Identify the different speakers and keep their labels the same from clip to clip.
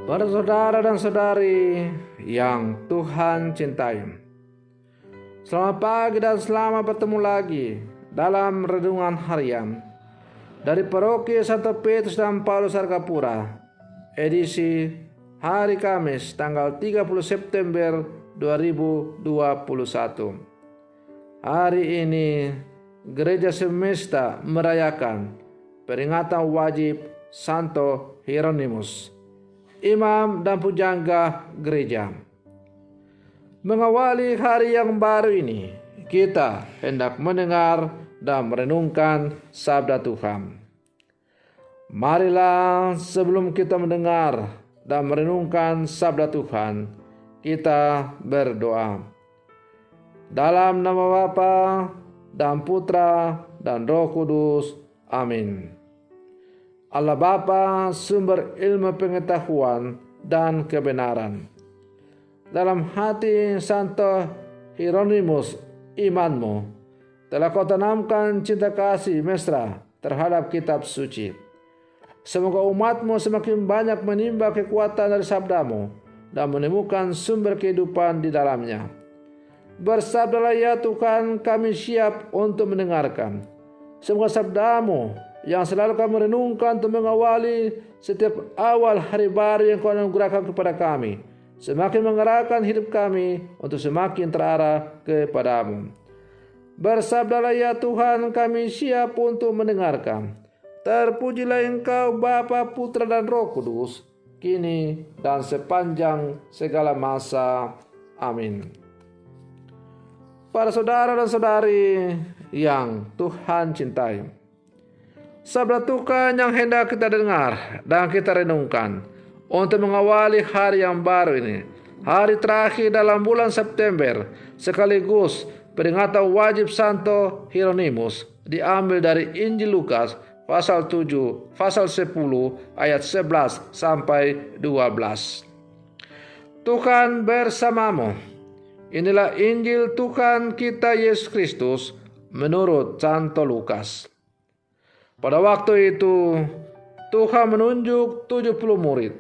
Speaker 1: Para saudara dan saudari yang Tuhan cintai, selamat pagi dan selamat bertemu lagi dalam renungan harian dari Paroki Santo Petrus dan Paulus Argapura, edisi hari Kamis tanggal 30 September 2021. Hari ini Gereja Semesta merayakan peringatan wajib Santo Hieronymus, imam dan pujangga gereja. Mengawali hari yang baru ini, kita hendak mendengar dan merenungkan sabda Tuhan. Marilah sebelum kita mendengar dan merenungkan sabda Tuhan, kita berdoa. Dalam nama Bapa dan Putra dan Roh Kudus. Amin. Allah Bapa, sumber ilmu pengetahuan dan kebenaran. Dalam hati Santo Hieronymus imanmu, telah kau tanamkan cinta kasih mesra terhadap kitab suci. Semoga umatmu semakin banyak menimba kekuatan dari sabdamu dan menemukan sumber kehidupan di dalamnya. Bersabdalah ya Tuhan, kami siap untuk mendengarkan. Semoga sabdamu yang selalu kami renungkan untuk mengawali setiap awal hari baru yang kau anugerahkan kepada kami, semakin mengarahkan hidup kami untuk semakin terarah kepadamu. Bersabdalah ya Tuhan, kami siap untuk mendengarkan. Terpujilah Engkau Bapa, Putra dan Roh Kudus, kini dan sepanjang segala masa. Amin. Para saudara dan saudari yang Tuhan cintai, sabda Tuhan yang hendak kita dengar dan kita renungkan untuk mengawali hari yang baru ini, hari terakhir dalam bulan September, sekaligus peringatan wajib Santo Hieronymus, diambil dari Injil Lukas pasal 7, pasal 10 ayat 11 sampai 12. Tuhan bersamamu. Inilah Injil Tuhan kita Yesus Kristus menurut Santo Lukas. Pada waktu itu, Tuhan menunjuk 70 murid.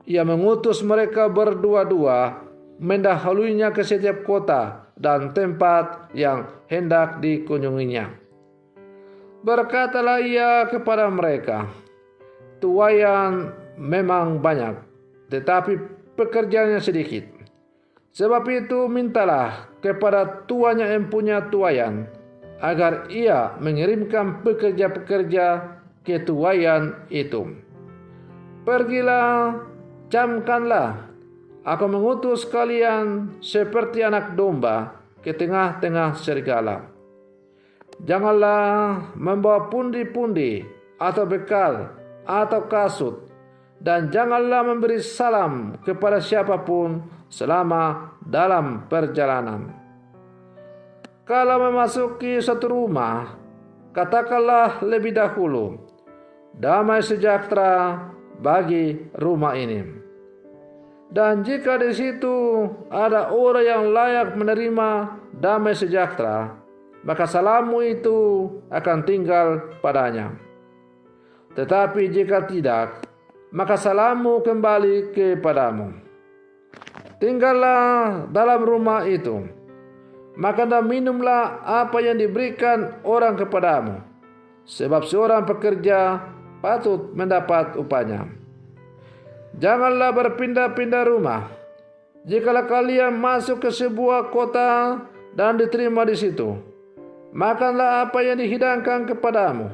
Speaker 1: Ia mengutus mereka berdua-dua mendahulunya ke setiap kota dan tempat yang hendak dikunjunginya. Berkatalah ia kepada mereka, tuaian memang banyak, tetapi pekerjaannya sedikit. Sebab itu mintalah kepada tuannya yang punya tuaian, agar ia mengirimkan pekerja-pekerja ke tuaian itu. Pergilah, camkanlah, aku mengutus kalian seperti anak domba ke tengah-tengah serigala. Janganlah membawa pundi-pundi atau bekal atau kasut, dan janganlah memberi salam kepada siapapun selama dalam perjalanan. Kalau memasuki suatu rumah, katakanlah lebih dahulu, damai sejahtera bagi rumah ini. Dan jika di situ ada orang yang layak menerima damai sejahtera, maka salammu itu akan tinggal padanya. Tetapi jika tidak, maka salammu kembali kepadamu. Tinggallah dalam rumah itu, makan dan minumlah apa yang diberikan orang kepadamu, sebab seorang pekerja patut mendapat upahnya. Janganlah berpindah-pindah rumah. Jikalau kalian masuk ke sebuah kota dan diterima di situ, makanlah apa yang dihidangkan kepadamu,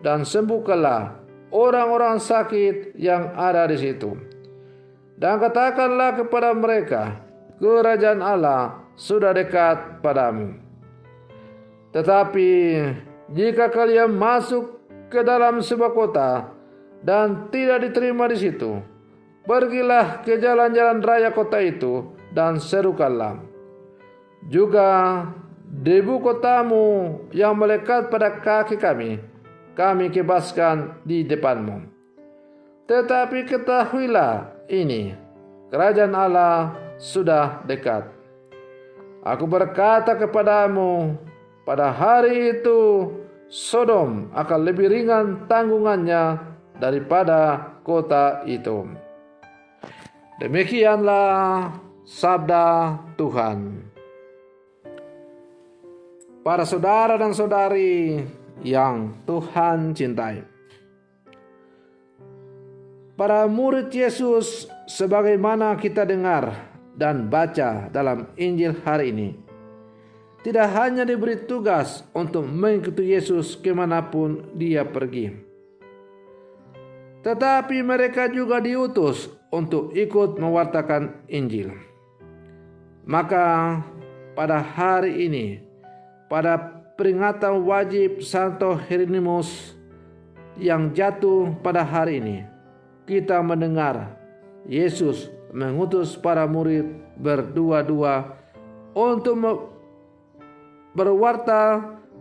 Speaker 1: dan sembuhkanlah orang-orang sakit yang ada di situ. Dan katakanlah kepada mereka, kerajaan Allah sudah dekat padamu. Tetapi jika kalian masuk ke dalam sebuah kota dan tidak diterima di situ, pergilah ke jalan-jalan raya kota itu dan serukanlah. Juga debu kotamu yang melekat pada kaki kami bebaskan di depanmu. Tetapi ketahuilah ini, kerajaan Allah sudah dekat. Aku berkata kepadamu, pada hari itu Sodom akan lebih ringan tanggungannya daripada kota itu. Demikianlah sabda Tuhan. Para saudara dan saudari yang Tuhan cintai, para murid Yesus sebagaimana kita dengar dan baca dalam Injil hari ini, tidak hanya diberi tugas untuk mengikuti Yesus kemanapun dia pergi, tetapi mereka juga diutus untuk ikut mewartakan Injil. Maka pada hari ini, pada peringatan wajib Santo Hieronymus yang jatuh pada hari ini, kita mendengar Yesus mengutus para murid berdua-dua untuk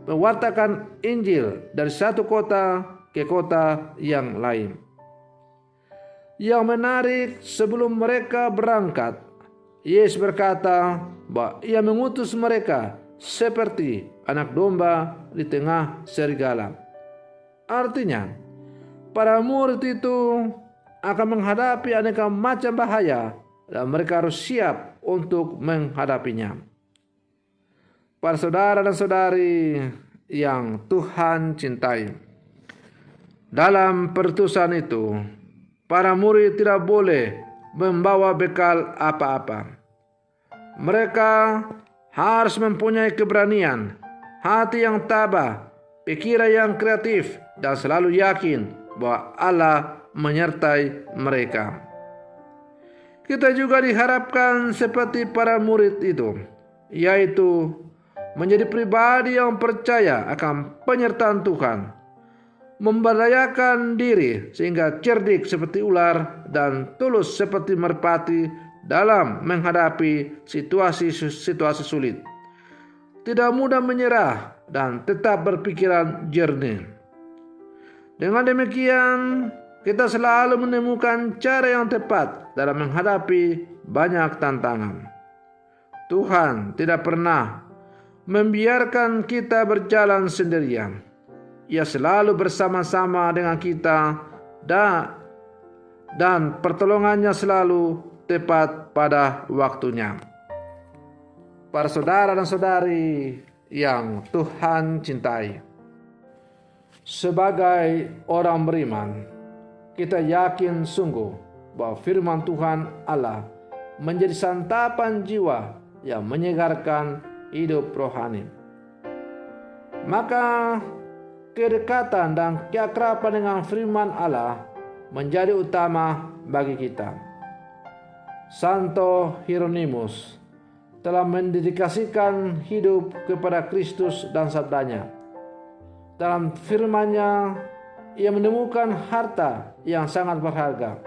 Speaker 1: mewartakan Injil dari satu kota ke kota yang lain. Yang menarik, sebelum mereka berangkat, Yesus berkata bahwa Ia mengutus mereka seperti anak domba di tengah serigala. Artinya, para murid itu akan menghadapi aneka macam bahaya dan mereka harus siap untuk menghadapinya. Para saudara dan saudari yang Tuhan cintai, dalam perutusan itu, para murid tidak boleh membawa bekal apa-apa. Mereka harus mempunyai keberanian, hati yang tabah, pikiran yang kreatif, dan selalu yakin bahwa Allah menyertai mereka. Kita juga diharapkan seperti para murid itu, yaitu menjadi pribadi yang percaya akan penyertaan Tuhan, memberdayakan diri sehingga cerdik seperti ular dan tulus seperti merpati dalam menghadapi situasi-situasi sulit. Tidak mudah menyerah dan tetap berpikiran jernih. Dengan demikian, kita selalu menemukan cara yang tepat dalam menghadapi banyak tantangan. Tuhan tidak pernah membiarkan kita berjalan sendirian. Ia selalu bersama-sama dengan kita dan pertolongannya selalu tepat pada waktunya. Para saudara dan saudari yang Tuhan cintai, sebagai orang beriman, kita yakin sungguh bahwa firman Tuhan Allah menjadi santapan jiwa yang menyegarkan hidup rohani. Maka kedekatan dan keakraban dengan firman Allah menjadi utama bagi kita. Santo Hieronymus telah mendedikasikan hidup kepada Kristus dan sabdanya. Dalam firman-Nya, ia menemukan harta yang sangat berharga.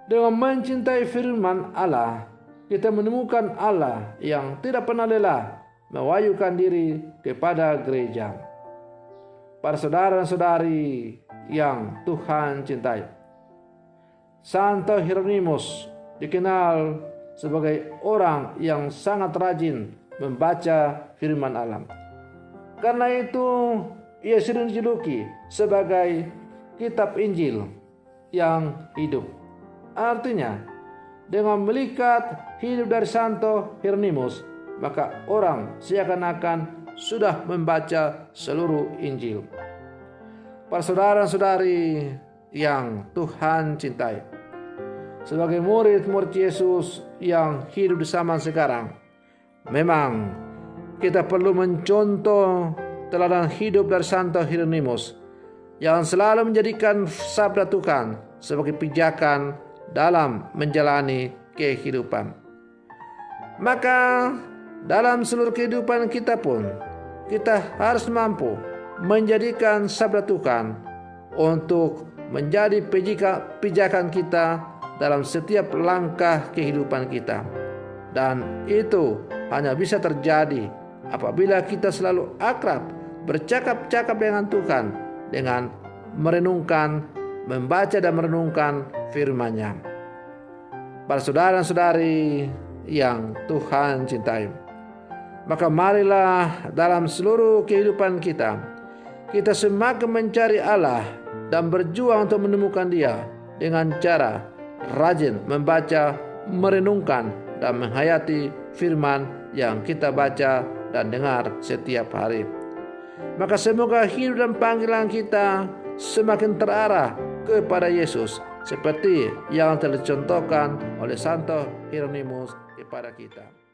Speaker 1: Dengan mencintai firman Allah, kita menemukan Allah yang tidak pernah lelah mewayukan diri kepada gereja. Para saudara dan saudari yang Tuhan cintai, Santo Hieronymus dikenal sebagai orang yang sangat rajin membaca firman Allah. Karena itu, ia sering dijuluki sebagai kitab Injil yang hidup. Artinya, dengan melihat hidup dari Santo Hieronymus, maka orang seakan-akan sudah membaca seluruh Injil. Para saudara dan saudari yang Tuhan cintai, sebagai murid-murid Yesus yang hidup di zaman sekarang, memang kita perlu mencontoh teladan hidup dari Santo Hieronymus yang selalu menjadikan sabda Tuhan sebagai pijakan dalam menjalani kehidupan. Maka dalam seluruh kehidupan kita pun, kita harus mampu menjadikan sabda Tuhan untuk menjadi pijakan kita dalam setiap langkah kehidupan kita. Dan itu hanya bisa terjadi apabila kita selalu akrab, bercakap-cakap dengan Tuhan, dengan merenungkan, membaca dan merenungkan firman-Nya. Para saudara dan saudari yang Tuhan cintai, maka marilah dalam seluruh kehidupan kita semakin mencari Allah dan berjuang untuk menemukan Dia dengan cara rajin membaca, merenungkan, dan menghayati firman yang kita baca dan dengar setiap hari. Maka semoga hidup dan panggilan kita semakin terarah kepada Yesus, seperti yang telah dicontohkan oleh Santo Hieronymus kepada kita.